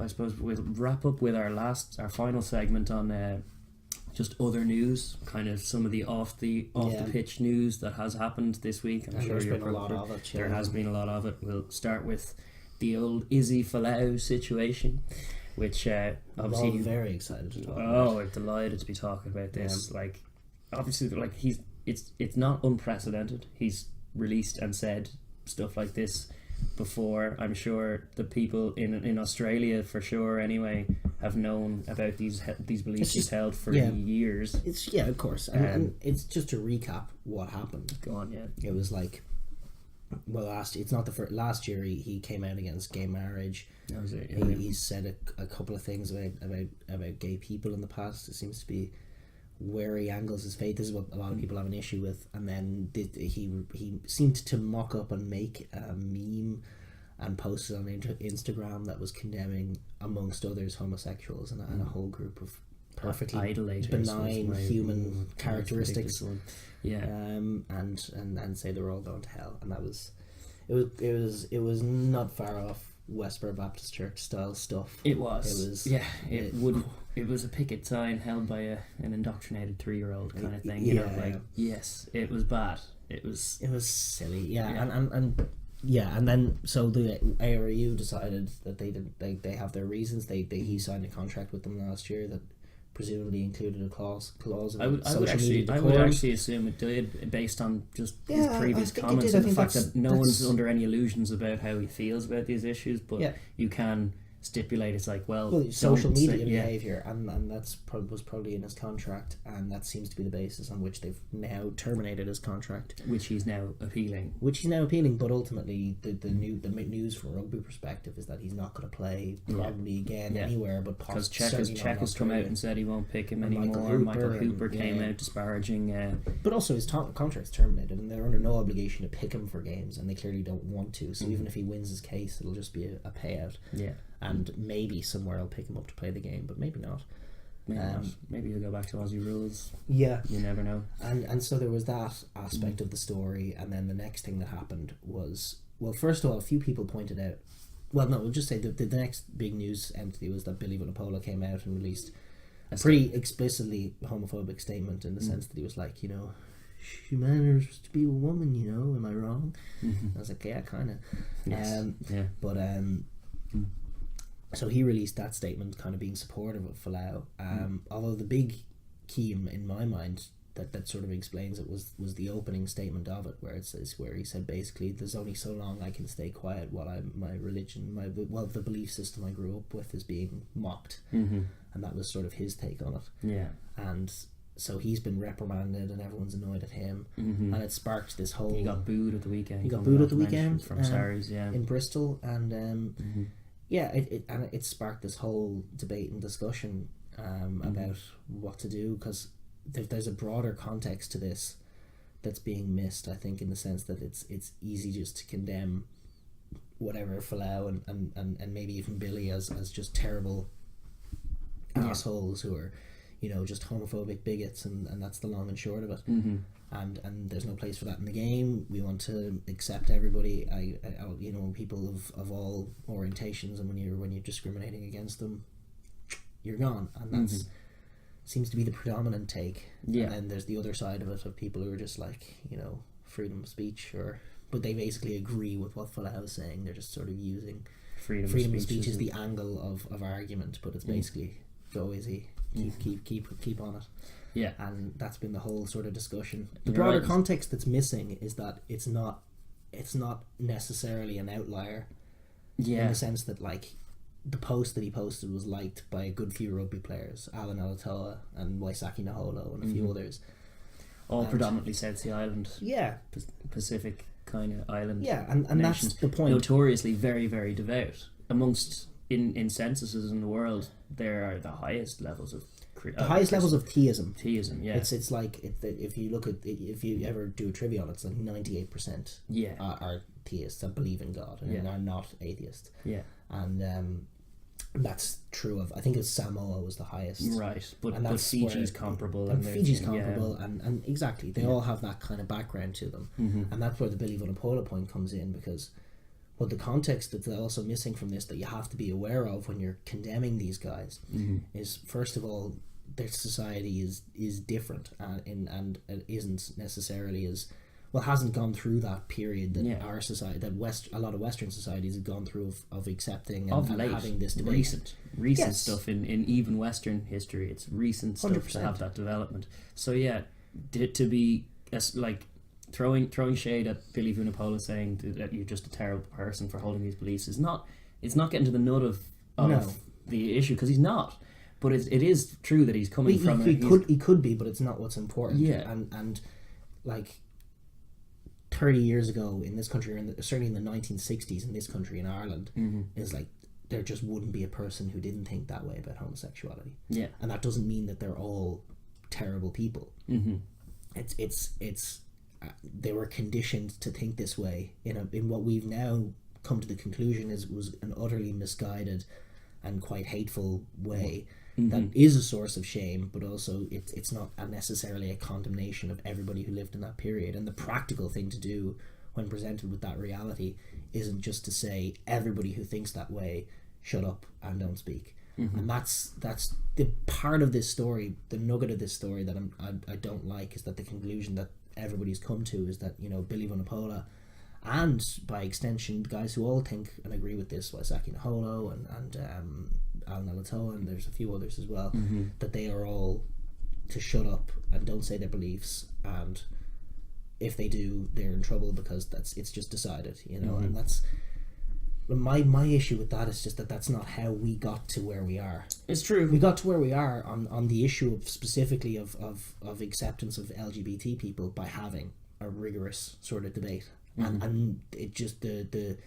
I suppose we'll wrap up with our final segment on just other news, kind of some of the off the pitch news that has happened this week. I'm sure there's been a lot of it. There has been a lot of it. We'll start with the old Izzy Folau situation, which obviously I'm very excited to talk about. Oh, I'm delighted to be talking about this. Like, obviously, like it's not unprecedented. He's released and said stuff like this before. I'm sure the people in Australia, for sure anyway, have known about these beliefs he's held for years. It's of course, and it's just to recap what happened. Go on, yeah. It was like, well, last year he came out against gay marriage. That was it, He's said a couple of things about gay people in the past. It seems to be where he angles his faith. This is what a lot of people have an issue with. And then he seemed to mock up and make a meme and posted on Instagram that was condemning, amongst others, homosexuals and a whole group of perfectly benign human characteristics. And say they were all going to hell. And it was not far off Westboro Baptist Church style stuff. It was it was a picket sign held by an indoctrinated 3-year-old kind of thing. Yes, it was bad. It was silly. And then so the ARU decided that they have their reasons. He signed a contract with them last year that presumably included a clause of I would actually assume it did, based on just his previous comments and the fact that no one's under any illusions about how he feels about these issues, but you can stipulate it's like, well social media behaviour, and that's was probably in his contract, and that seems to be the basis on which they've now terminated his contract, which he's now appealing. But ultimately the news from a rugby perspective is that he's not going to play probably again anywhere, but because Czech has come out and said he won't pick him anymore. Michael Hooper came out disparaging, but also his contract's terminated and they're under no obligation to pick him for games, and they clearly don't want to, so even if he wins his case, it'll just be a payout. And maybe somewhere I'll pick him up to play the game, but maybe not. Maybe he'll go back to Aussie rules. Yeah. You never know. And so there was that aspect of the story, and then the next thing that happened was, well, first of all, a few people pointed out, well, no, we'll just say the next big news entity was that Billy Vunipola came out and released a pretty explicitly homophobic statement, in the sense that he was like, she manners to be a woman, am I wrong? I was like, yeah, kind of. Yes. So he released that statement, kind of being supportive of Folau. Although the big key in my mind that sort of explains it was the opening statement of it, where he said basically, there's only so long I can stay quiet while the belief system I grew up with is being mocked, and that was sort of his take on it. Yeah, and so he's been reprimanded, and everyone's annoyed at him, and it sparked this whole. He got booed at the weekend. From Sarries, in Bristol, and it sparked this whole debate and discussion about what to do, because there's a broader context to this that's being missed, I think, in the sense that it's easy just to condemn whatever Folau and maybe even Billy as just terrible assholes who are just homophobic bigots, and that's the long and short of it. And there's no place for that in the game. We want to accept everybody, people of all orientations, and when you're discriminating against them, you're gone. And that's seems to be the predominant take. And then there's the other side of it, of people who are just like, freedom of speech, but they basically agree with what Folau is saying. They're just sort of using freedom of speech is the angle of argument, but it's basically go easy, keep on it. Yeah, and that's been the whole sort of discussion. The broader context that's missing is that it's not necessarily an outlier. In the sense that, like, the post that he posted was liked by a good few rugby players, Alan Alatoa and Waisaki Naholo and a few others. All predominantly South Sea Island. Yeah. Pacific kind of island. Yeah, and that's the point. Notoriously very, very devout. Amongst in censuses in the world, there are the highest levels of levels of theism. Theism, yeah. It's like if you look at if you ever do a trivia on it, it's like 98%. Are theists that believe in God and are not atheists. Yeah, and that's true of, I think it's Samoa was the highest. Right, but Fiji's comparable. And Fiji's comparable, and exactly they all have that kind of background to them, and that's where the Billy Vunipola point comes in, because But the context that's also missing from this that you have to be aware of when you're condemning these guys is, first of all, their society is different, and it isn't necessarily as well, hasn't gone through that period that our society, that a lot of Western societies have gone through of accepting and having this debate. Recent stuff in even Western history. It's recent stuff 100%. To have that development. So yeah, to be like throwing shade at Billy Vunipola saying that you're just a terrible person for holding these beliefs it's not getting to the nut of the issue, because he's not. But it is true that he's coming from. He could be, but it's not what's important. Yeah, and like 30 years ago in this country, or certainly in the 1960s in this country, in Ireland, is like there just wouldn't be a person who didn't think that way about homosexuality. Yeah, and that doesn't mean that they're all terrible people. It's they were conditioned to think this way in what we've now come to the conclusion was an utterly misguided and quite hateful way. That is a source of shame, but also it's not necessarily a condemnation of everybody who lived in that period. And the practical thing to do when presented with that reality isn't just to say everybody who thinks that way, shut up and don't speak. And that's the part of this story, the nugget of this story that I don't like, is that the conclusion that everybody's come to is that, you know, Billy Vunipola, and by extension guys who all think and agree with this, Waisake Naholo and Alan Alatoa, and there's a few others as well, that they are all to shut up and don't say their beliefs, and if they do, they're in trouble because it's just decided, you know. And that's my issue with that, is just that's not how we got to where we are. It's true. We got to where we are on the issue of specifically of acceptance of LGBT people by having a rigorous sort of debate. And it just the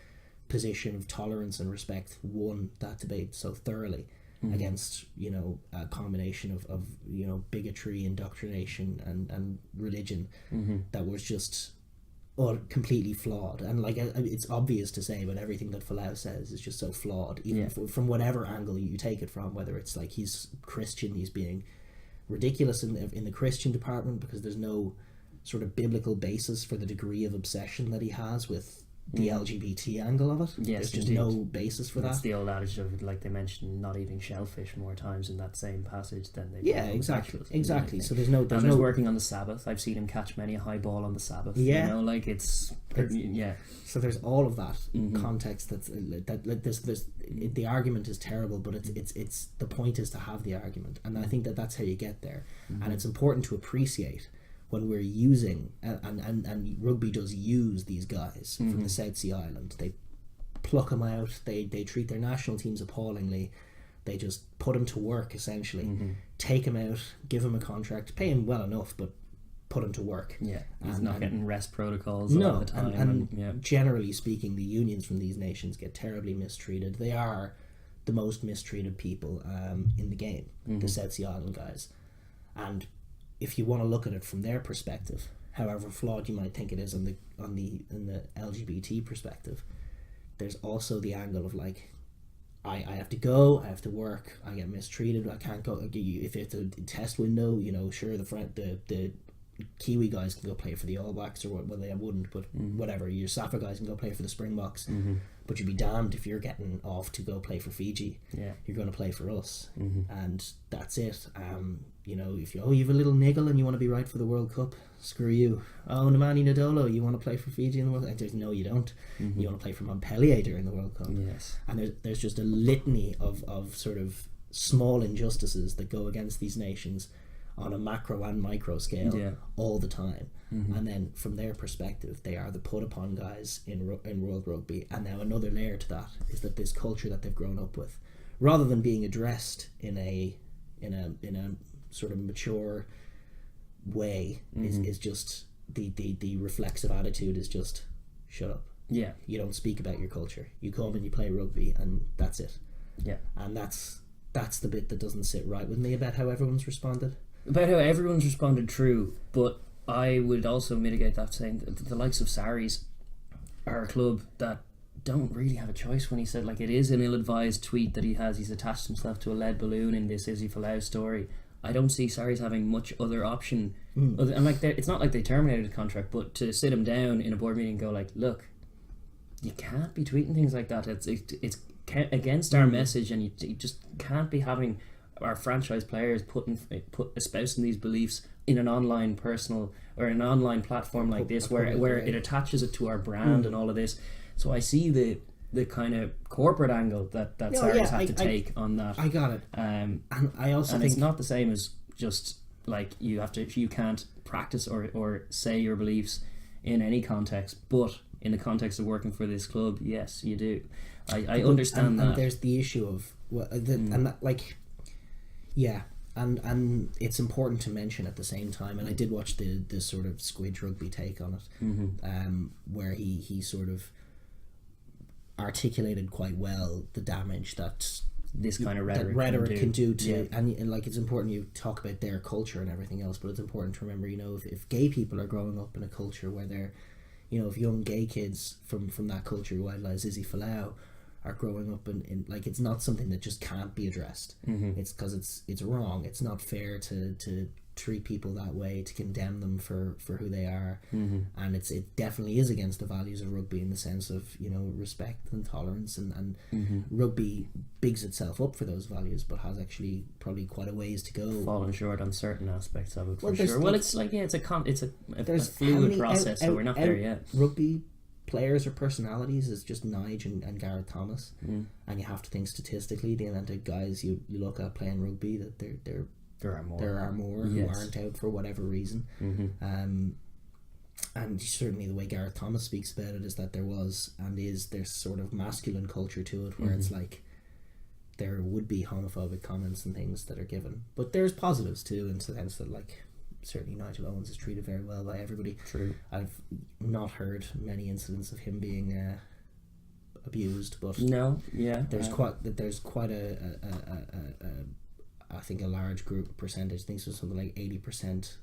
position of tolerance and respect won that debate so thoroughly against, you know, a combination of you know, bigotry, indoctrination and religion that was just completely flawed. And like, it's obvious to say, but everything that Folau says is just so flawed, even from whatever angle you take it from, whether it's like he's Christian, he's being ridiculous in the Christian department because there's no sort of biblical basis for the degree of obsession that he has with the LGBT angle of it. Yes, there's just no basis for that. That's the old adage of, like, they mentioned not eating shellfish more times in that same passage than they exactly. So there's no working on the Sabbath. I've seen him catch many a high ball on the Sabbath. You know, like it's so there's all of that context the argument is terrible, but it's the point is to have the argument, and I think that's how you get there. And it's important to appreciate when we're using, and rugby does use these guys from the South Sea Island. They pluck them out, they treat their national teams appallingly, they just put them to work essentially, take them out, give them a contract, pay him well enough, but put him to work. He's not getting rest protocols all the time. And generally speaking, the unions from these nations get terribly mistreated. They are the most mistreated people in the game, the South Sea Island guys. And if you want to look at it from their perspective, however flawed you might think it is in the LGBT perspective, there's also the angle of like, I have to go, I have to work, I get mistreated, I can't go. If it's a test window, you know, sure, the Kiwi guys can go play for the All Blacks, or well, they wouldn't, but whatever, your Safa guys can go play for the Springboks, but you'd be damned if you're getting off to go play for Fiji. You're going to play for us, and that's it. You know, if you have a little niggle and you want to be right for the World Cup, screw you. Oh, Nemani Nadolo, you want to play for Fiji in the World Cup? No, you don't. You want to play for Montpellier during the World Cup. Yes. And there's just a litany of sort of small injustices that go against these nations on a macro and micro scale all the time. And then from their perspective, they are the put upon guys in World Rugby. And now another layer to that is that this culture that they've grown up with, rather than being addressed in a sort of mature way, is just the reflexive attitude is just shut up. You don't speak about your culture. You come and you play rugby, and that's it. And that's the bit that doesn't sit right with me about how everyone's responded. True, but I would also mitigate that saying that the likes of Sarries are a club that don't really have a choice. When he said, like, it is an ill-advised tweet that he's attached himself to a lead balloon in this Izzy Folau story. I don't see Sarries having much other option. And like, it's not like they terminated the contract, but to sit him down in a board meeting and go like, look, you can't be tweeting things like that. It's against our message, and you just can't be having our franchise players espousing these beliefs in an online personal or an online platform like this, where it attaches it to our brand and all of this. So I see the kind of corporate angle that Sarries have to take on that. I got it. And I also think it's not the same as just like you can't practice or say your beliefs in any context, but in the context of working for this club, yes, you do. I understand that. And there's the issue of and that, like, yeah, and it's important to mention at the same time. And I did watch the sort of Squidge Rugby take on it, where he sort of articulated quite well the damage that this kind of rhetoric can do to and like, it's important you talk about their culture and everything else, but it's important to remember, you know, if gay people are growing up in a culture where they're, you know, if young gay kids from that culture who idolize Israel Folau are growing up in like, it's not something that just can't be addressed. It's because it's wrong. It's not fair to treat people that way, to condemn them for who they are, and it definitely is against the values of rugby in the sense of, you know, respect and tolerance, and rugby bigs itself up for those values, but has actually probably quite a ways to go, fallen short on certain aspects of it, for sure. Well, it's like, yeah, it's a fluid process, so we're not there yet. Rugby players or personalities is just Nige and Gareth Thomas, and you have to think statistically the amount of guys you look at playing rugby that there are more who aren't out for whatever reason. And certainly the way Gareth Thomas speaks about it is that there's sort of masculine culture to it, where it's like there would be homophobic comments and things that are given, but there's positives too, in the sense that, like, certainly Nigel Owens is treated very well by everybody. True. I've not heard many incidents of him being abused, but there's quite a I think a large percentage, I think it was something like 80%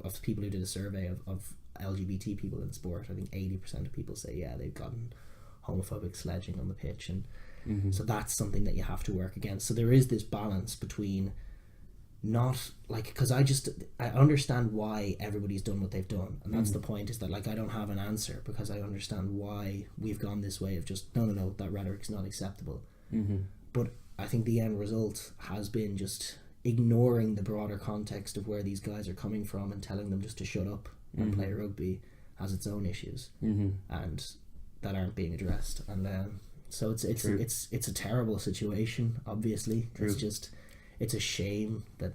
of people who did a survey of LGBT people in sport. I think 80% of people say they've gotten homophobic sledging on the pitch, and so that's something that you have to work against. So there is this balance between not, like, because I understand why everybody's done what they've done, and that's the point, is that, like, I don't have an answer, because I understand why we've gone this way of just no, that rhetoric's not acceptable. But I think the end result has been just ignoring the broader context of where these guys are coming from and telling them just to shut up and play rugby has its own issues, and that aren't being addressed. And so it's a terrible situation. Obviously, it's a shame that,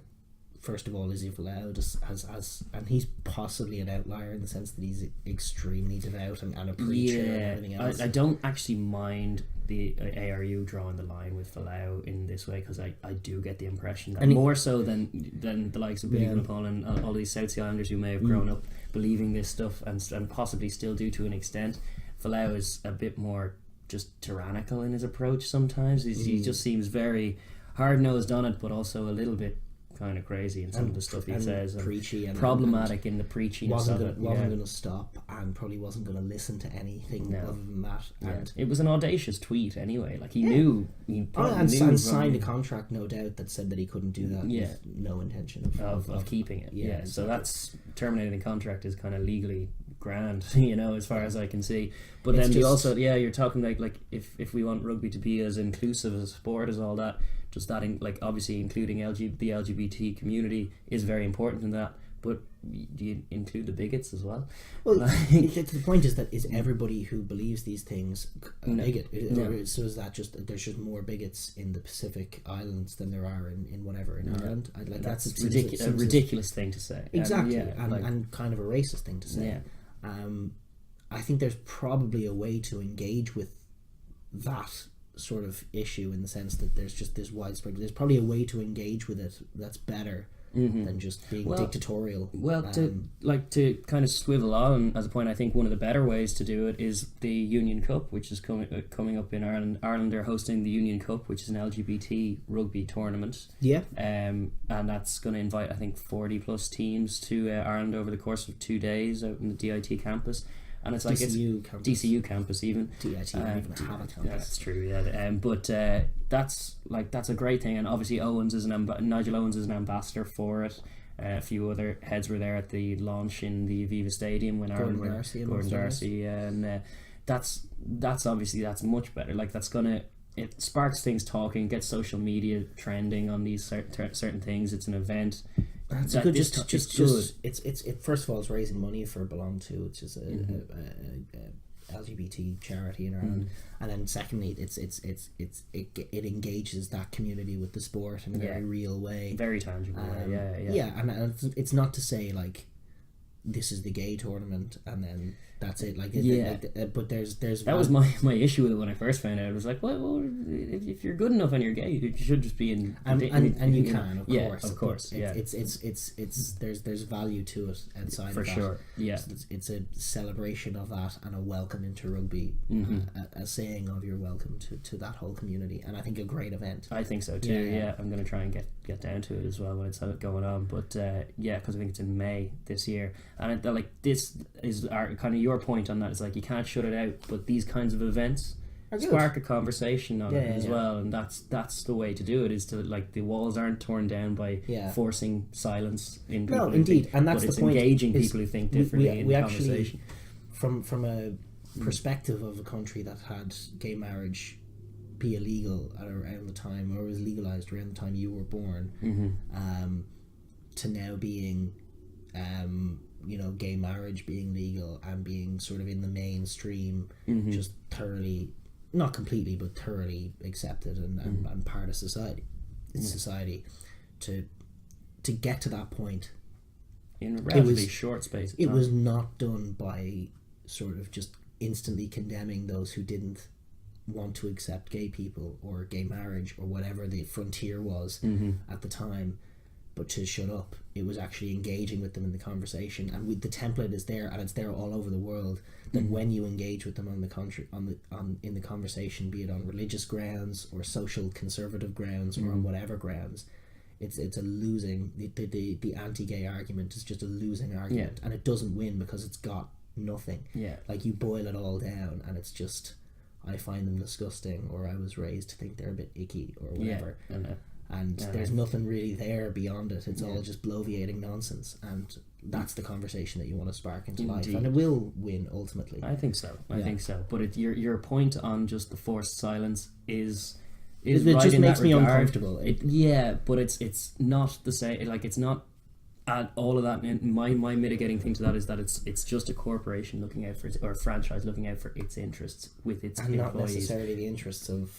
first of all, Israel Folau has and he's possibly an outlier in the sense that he's extremely devout and a preacher and everything else. I don't actually mind the ARU drawing the line with Folau in this way, because I do get the impression that more so than the likes of Billy Gunapole and all these South Sea Islanders who may have grown up believing this stuff and possibly still do to an extent, Folau is a bit more just tyrannical in his approach sometimes. He just seems very hard-nosed on it, but also a little bit kind of crazy in some of the stuff he says, and preachy and problematic in the preachiness wasn't of it. Wasn't going to stop, and probably wasn't going to listen to anything other than that. And it was an audacious tweet anyway. Like, he knew he signed a contract, no doubt, that said that he couldn't do that. With no intention of keeping it. Exactly. So that's terminating the contract is kind of legally grand, you know, as far as I can see. But then you're talking like if we want rugby to be as inclusive as a sport as all that, just that obviously including the LGBT community is very important in that, but do you include the bigots as well? Well, the point is that is everybody who believes these things a bigot? Or so is that just there's just more bigots in the Pacific Islands than there are in Ireland? That's a ridiculous thing to say. Exactly, and kind of a racist thing to say. I think there's probably a way to engage with that sort of issue, in the sense that there's just this widespread, there's probably a way to engage with it that's better than just being dictatorial. To kind of swivel on as a point, I think one of the better ways to do it is the Union Cup, which is coming up in Ireland. Ireland are hosting the Union Cup, which is an LGBT rugby tournament. And that's going to invite, I think, 40 plus teams to Ireland over the course of 2 days out in the DIT campus. And it's like DCU campus even. DIT don't even have a campus. That's true, but that's a great thing. And obviously Nigel Owens is an ambassador for it. A few other heads were there at the launch in the Aviva Stadium when Gordon Darcy and that's obviously that's much better. Like it sparks things talking, gets social media trending on these certain things. It's an event. It's good. It's first of all, it's raising money for Belong To, which is a LGBT charity in Ireland, and then secondly, it engages that community with the sport in a very real way, very tangible. And it's not to say like this is the gay tournament and then that's it. But there's that was my issue with it when I first found out. It was like, well if you're good enough and you're gay, you should just be in. And you can, of course. Of course. It's there's value to it outside for of that. sure. Yeah, so it's a celebration of that and a welcome into rugby, a saying of your welcome to that whole community, and I think a great event. I think so too. Yeah. I'm gonna try and get down to it as well when it's going on. But because I think it's in May this year, and this is our kind of your point on that. It's like you can't shut it out, but these kinds of events spark a conversation on it as well, and that's the way to do it, is to like the walls aren't torn down by forcing silence in people. No, indeed, and that's but the point. Engaging people who think differently in the conversation. From a perspective of a country that had gay marriage be illegal at around the time, or was legalized around the time you were born, to now being gay marriage being legal and being sort of in the mainstream, just thoroughly, not completely, but thoroughly accepted and part of society. To get to that point in a relatively short space of time. It was not done by sort of just instantly condemning those who didn't want to accept gay people or gay marriage or whatever the frontier was at the time, but to shut up. It was actually engaging with them in the conversation, and the template is there, and it's there all over the world. That when you engage with them in the conversation, be it on religious grounds or social conservative grounds or on whatever grounds, it's a losing. The anti-gay argument is just a losing argument, and it doesn't win because it's got nothing. Like, you boil it all down, and it's just, I find them disgusting, or I was raised to think they're a bit icky, or whatever. And there's nothing really there beyond it. It's all just bloviating nonsense, and that's the conversation that you want to spark into life, and it will win ultimately. I think so. But your point on just the forced silence is it right just in makes that me regard. Uncomfortable. But it's not the same. Like, it's not at all of that. My mitigating thing to that is that it's just a corporation looking out for or a franchise looking out for its interests with its and employees, not necessarily the interests of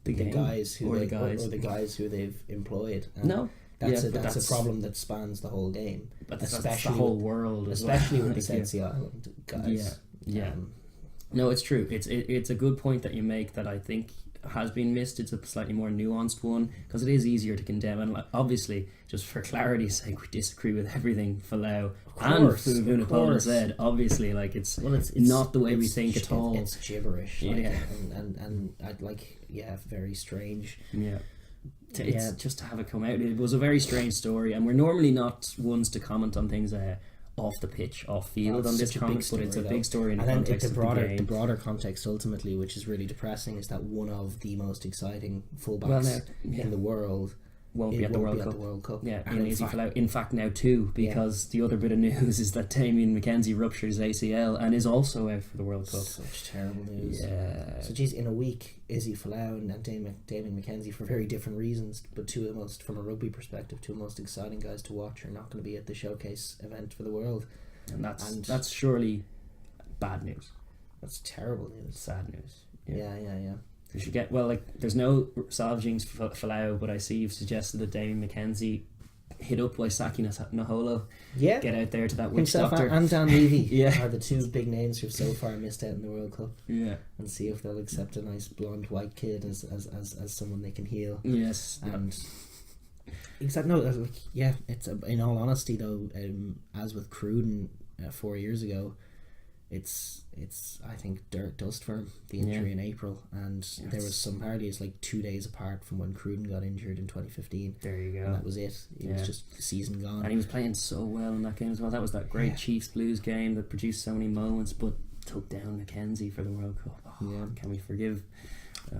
the guys who they've employed. And that's a problem that spans the whole game, especially the whole world, especially with the South Sea Island guys. No, it's true. It's a good point that you make that I think has been missed. It's a slightly more nuanced one, because it is easier to condemn, and obviously, just for clarity's sake, we disagree with everything Falau and Vunipola said. Obviously, like, it's not the way we think at all. It's gibberish. And I'd very strange. It's just to have it come out. It was a very strange story, and we're normally not ones to comment on things off the pitch, off field on this comment, but it's a big story in the context of the game. The broader context, ultimately, which is really depressing, is that one of the most exciting fullbacks in the world won't be at the World Cup. In fact, now two, because the other bit of news is that Damian McKenzie ruptured his ACL and is also out for the World Cup. Such terrible news. So, geez, in a week, Izzy Folau and Damian McKenzie, for very different reasons, but two of the most, from a rugby perspective, two of the most exciting guys to watch, are not going to be at the showcase event for the world. And that's surely bad news. That's terrible news. Sad news. Yeah. You should get, there's no salvaging Falau, but I see you've suggested that Damian McKenzie hit up Waisaki Naholo. Yeah. Get out there to that witch Himself doctor. And Dan Levy are the two big names who've so far missed out in the World Cup. Yeah. And see if they'll accept a nice blonde white kid as someone they can heal. Yes. And it's in all honesty though, as with Cruden 4 years ago, it's I think dust for him, the injury in April, and there was some parties like 2 days apart from when Cruden got injured in 2015. There you go. And that was it. It was just the season gone. And he was playing so well in that game as well. That was that great Chiefs Blues game that produced so many moments, but took down McKenzie for the World Cup. Can we forgive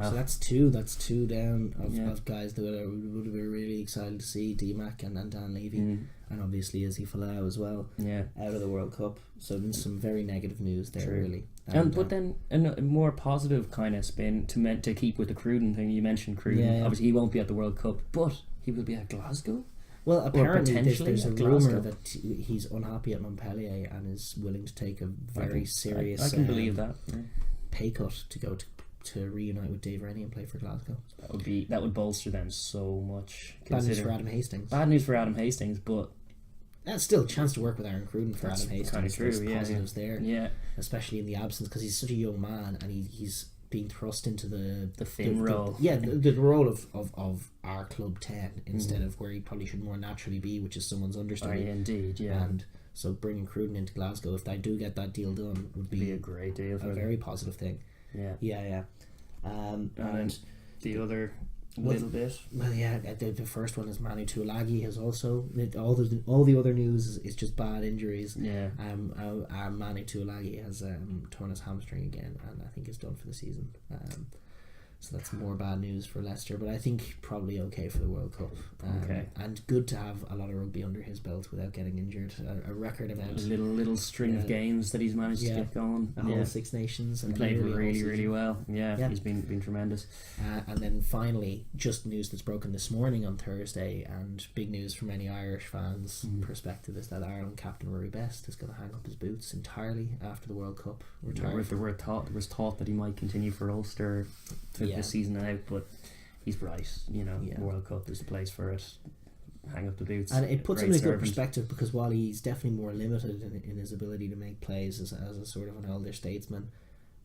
So that's two down of guys that would be really excited to see. D-Mac and Dan Levy, and obviously Israel Folau as well. Out of the World Cup. So some very negative news there, really. But then a more positive kind of spin to keep with the Cruden thing. You mentioned Cruden. Obviously, he won't be at the World Cup, but he will be at Glasgow. Well, apparently there's a rumour that he's unhappy at Montpellier and is willing to take a very serious I can believe that. pay cut to go to reunite with Dave Rennie and play for Glasgow. That would bolster them so much. Bad news for Adam Hastings. Bad news for Adam Hastings, but that's still a chance to work with Aaron Cruden for Adam Hastings. Kind of true. There's positives there. Yeah, especially in the absence, because he's such a young man and he's being thrust into the thin role. The role of our club 10 instead of where he probably should more naturally be, which is someone's understudy. Indeed, yeah. And so bringing Cruden into Glasgow, if they do get that deal done, would be a great deal for a very positive thing. Yeah. And the other little bit. Well, the first one is Manu Tuilagi has also all the other news is just bad injuries. Manu Tuilagi has torn his hamstring again, and I think is done for the season. So that's more bad news for Leicester, but I think probably okay for the World Cup. And good to have a lot of rugby under his belt without getting injured. A record amount. A little string of games that he's managed to get going. A whole Six Nations. And played really well. He's been tremendous. And then finally, just news that's broken this morning on Thursday, and big news from any Irish fans' perspective, is that Ireland captain Rory Best is going to hang up his boots entirely after the World Cup. There was thought that he might continue for Ulster the season out, but he's right. The World Cup is the place for it. Hang up the boots, and it puts him in a good perspective, because while he's definitely more limited in his ability to make plays as a sort of an elder statesman,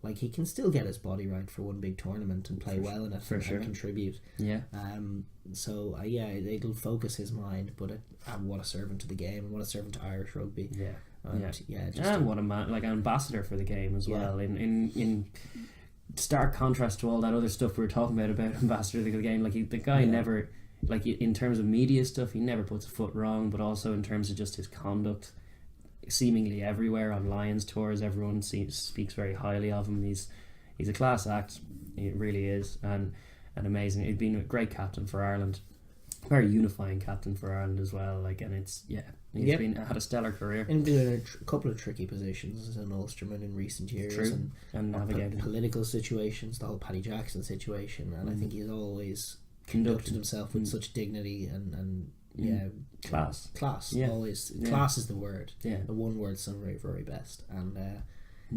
like, he can still get his body right for one big tournament and play well in it and contribute. So it'll focus his mind, but what a servant to the game, and what a servant to Irish rugby. And what a man, like an ambassador for the game as well. In stark contrast to all that other stuff we were talking about ambassador of the game, like the guy never, like, in terms of media stuff, he never puts a foot wrong, but also in terms of just his conduct, seemingly everywhere on Lions tours, everyone speaks very highly of him. He's a class act, he really is, and amazing. He's been a great captain for Ireland, very unifying captain for Ireland as well. Like, and he's had a stellar career. And been in a couple of tricky positions as an Ulsterman in recent years, and navigated political situations, the whole Paddy Jackson situation, and I think he's always conducted himself with such dignity and class. Always class is the word. The one word summary of Rory Best, and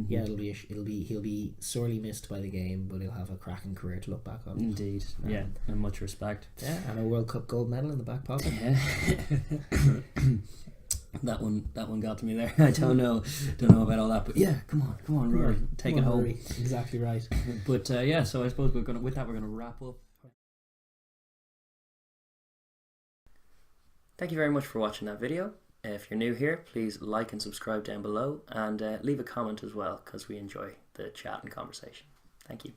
he'll be sorely missed by the game, but he'll have a cracking career to look back on. Indeed, and much respect. And a World Cup gold medal in the back pocket. That one got to me there. I don't know about all that, but come on, Rory, take it home. Rory. Exactly right. But so I suppose we're gonna wrap up. Thank you very much for watching that video. If you're new here, please like and subscribe down below, and leave a comment as well, because we enjoy the chat and conversation. Thank you.